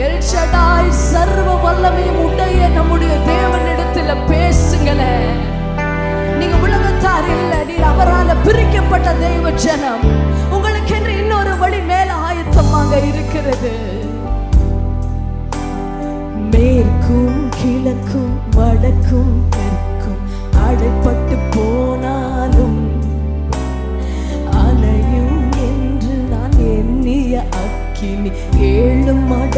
El Shaddai சர்வ வல்லமையும் உடைய நம்முடைய தேவனிடத்துல பேசுங்களேன். நீங்க உலகத்தார் இல்ல, நீர் அவரால் பிரிக்கப்பட்ட தெய்வ ஜனம். உங்களுக்கு என்று இன்னொரு வழி மேல ஆயத்தமாக இருக்கிறது. மேற்கும் கிழக்கும் வடக்கும் தெற்கும் அடைப்பட்டு போனாலும் அணையும் என்று நான் எண்ணிய அக்கினி 7 மடங்கு